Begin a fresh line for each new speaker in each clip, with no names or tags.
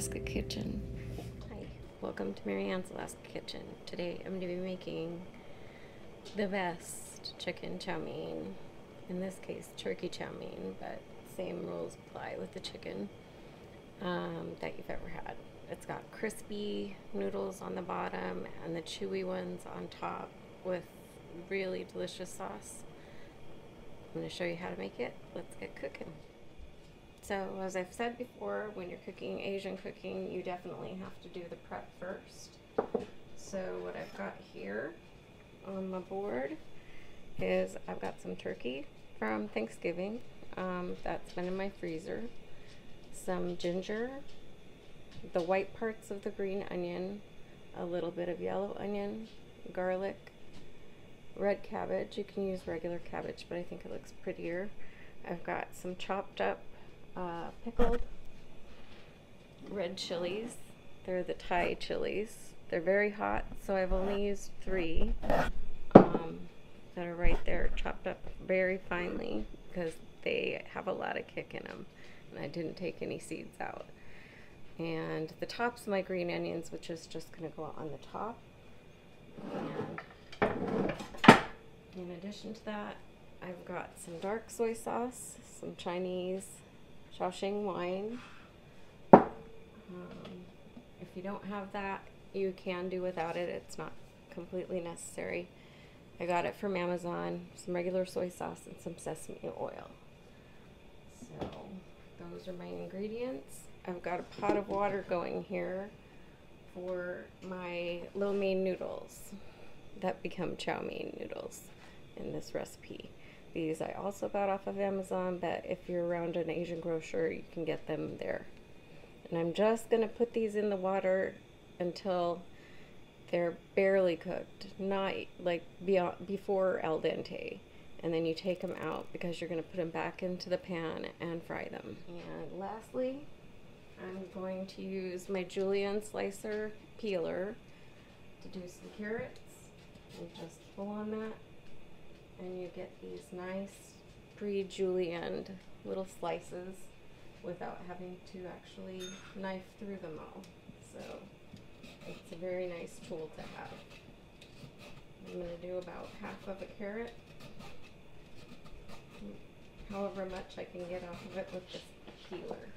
Alaska Kitchen. Hi, welcome to Marianne's Alaska Kitchen. Today I'm going to be making the best chicken chow mein. In this case, turkey chow mein, but same rules apply with the chicken that you've ever had. It's got crispy noodles on the bottom and the chewy ones on top with really delicious sauce. I'm going to show you how to make it. Let's get cooking. So, as I've said before, when you're cooking Asian cooking, you definitely have to do the prep first. So what I've got here on my board is I've got some turkey from Thanksgiving that's been in my freezer, some ginger, the white parts of the green onion, a little bit of yellow onion, garlic, red cabbage. You can use regular cabbage, but I think it looks prettier. I've got some chopped up pickled red chilies. They're the Thai chilies. They're very hot, so I've only used 3 that are right there, chopped up very finely because they have a lot of kick in them, and I didn't take any seeds out. And the tops of my green onions, which is just going to go on the top. And in addition to that, I've got some dark soy sauce, some Chinese Shaoxing wine. If you don't have that, you can do without it. It's not completely necessary. I got it from Amazon, some regular soy sauce and some sesame oil. So those are my ingredients. I've got a pot of water going here for my lo mein noodles that become chow mein noodles in this recipe. These I also got off of Amazon, but if you're around an Asian grocer, you can get them there. And I'm just going to put these in the water until they're barely cooked, not like before al dente. And then you take them out because you're going to put them back into the pan and fry them. And lastly, I'm going to use my julienne slicer peeler to do some carrots. And just pull on that, and you get these nice pre-julienned little slices without having to actually knife through them all. So it's a very nice tool to have. I'm going to do about half of a carrot, however much I can get off of it with this peeler.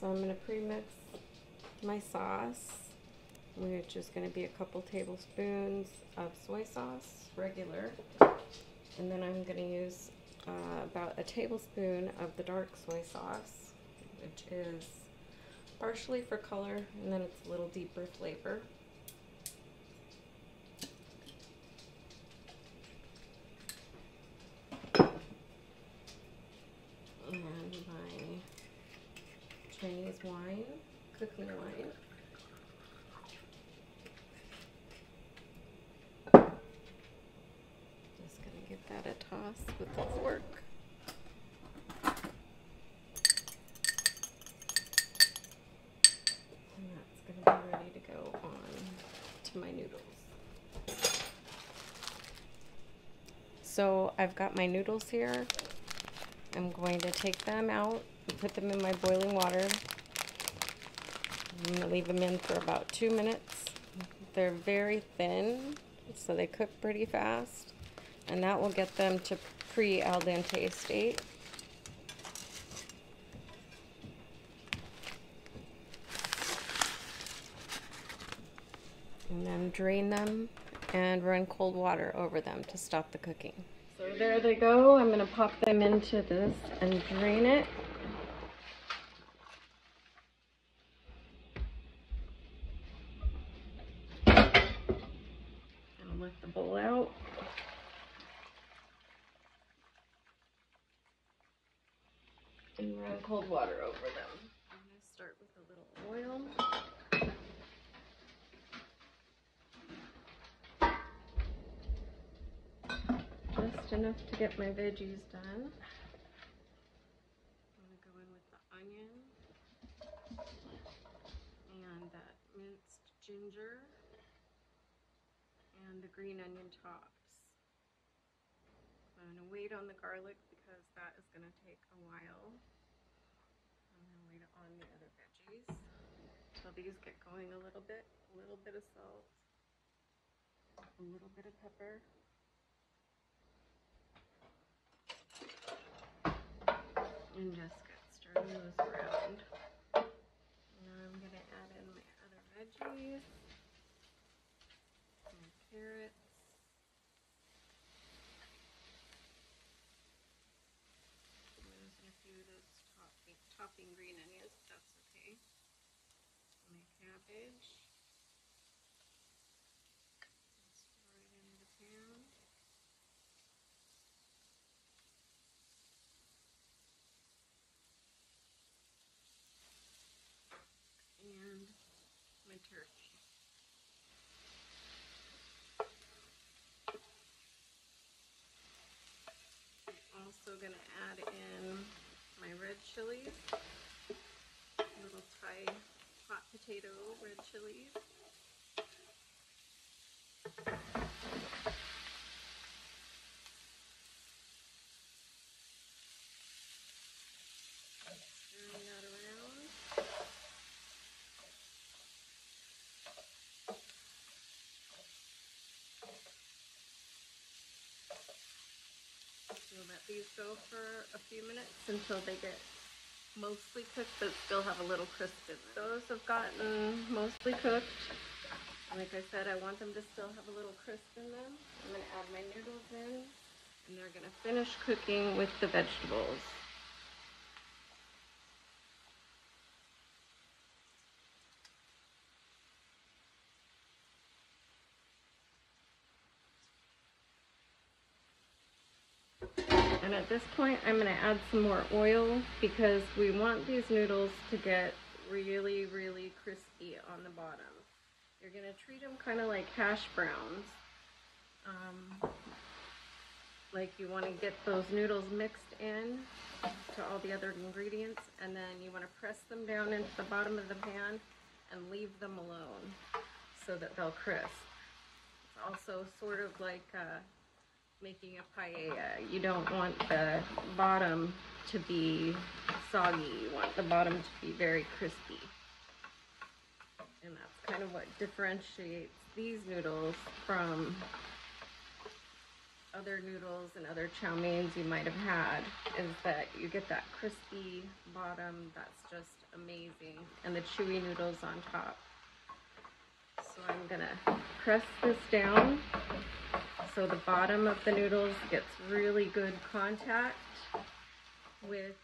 So I'm going to pre-mix my sauce, which is going to be a couple tablespoons of soy sauce, regular, and then I'm going to use about a tablespoon of the dark soy sauce, which is partially for color, and then it's a little deeper flavor. And my Chinese wine, cooking wine. Give that a toss with the fork. And that's going to be ready to go on to my noodles. So I've got my noodles here. I'm going to take them out and put them in my boiling water. I'm going to leave them in for about 2 minutes. They're very thin, so they cook pretty fast. And that will get them to pre-al dente state. And then drain them and run cold water over them to stop the cooking. So there they go. I'm going to pop them into this and drain it. And lift the bowl out. And run cold water over them. I'm going to start with a little oil. Just enough to get my veggies done. I'm going to go in with the onion and that minced ginger and the green onion tops. I'm going to wait on the garlic because that is going to take a while. I'm going to wait on the other veggies till these get going a little bit of salt, a little bit of pepper, and just get stirring those around. Now I'm going to add in my other veggies, my carrots, I'm losing a few of those topping green onions, but that's okay. My cabbage, just throw it into the pan. And my turkey. I'm also going to add in my red chilies, little Thai hot potato red chilies. Stirring that around. You'll let these go for a few minutes until they get mostly cooked but still have a little crisp in them. Those have gotten mostly cooked. Like I said, I want them to still have a little crisp in them. I'm going to add my noodles in, and they're going to finish cooking with the vegetables. And at this point, I'm going to add some more oil because we want these noodles to get really, really crispy on the bottom. You're going to treat them kind of like hash browns. Like you want to get those noodles mixed in to all the other ingredients, and then you want to press them down into the bottom of the pan and leave them alone so that they'll crisp. It's also sort of like making a paella. You don't want the bottom to be soggy. You want the bottom to be very crispy. And that's kind of what differentiates these noodles from other noodles and other chow meins you might have had, is that you get that crispy bottom that's just amazing, and the chewy noodles on top. So I'm gonna press this down so the bottom of the noodles gets really good contact with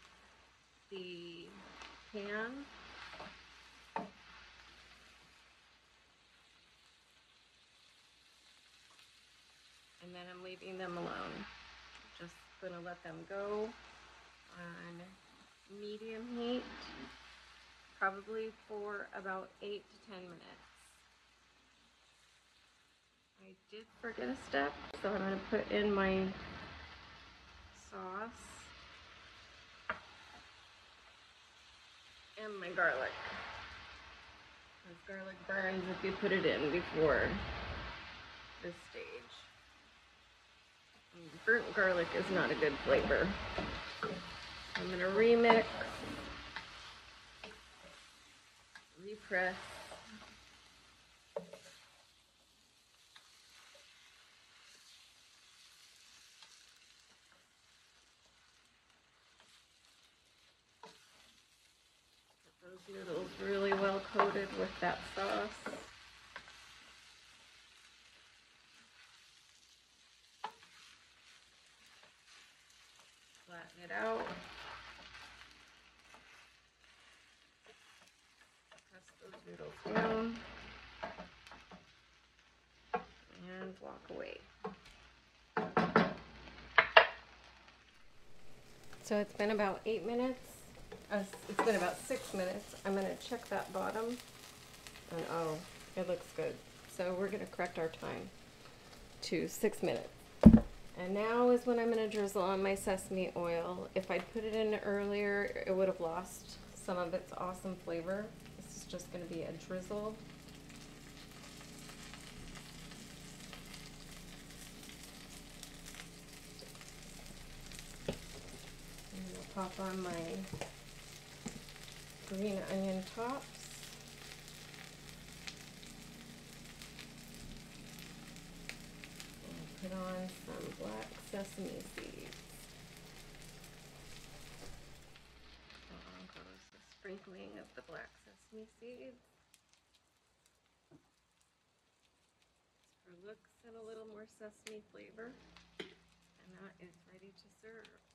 the pan. And then I'm leaving them alone. Just gonna let them go on medium heat, probably for about 8 to 10 minutes. I did forget a step, so I'm gonna put in my sauce and my garlic. Because garlic burns if you put it in before this stage. Burnt garlic is not a good flavor. I'm going to remix, repress, get those noodles really well coated with that sauce. Flatten it out. Press those noodles down. And walk away. So it's been about 8 minutes. It's been about 6 minutes. I'm going to check that bottom. And oh, it looks good. So we're going to correct our time to 6 minutes. And now is when I'm going to drizzle on my sesame oil. If I'd put it in earlier, it would have lost some of its awesome flavor. This is just going to be a drizzle. And I'll pop on my green onion tops. And put on some black sesame seeds. Along goes the sprinkling of the black sesame seeds. For looks and a little more sesame flavor. And that is ready to serve.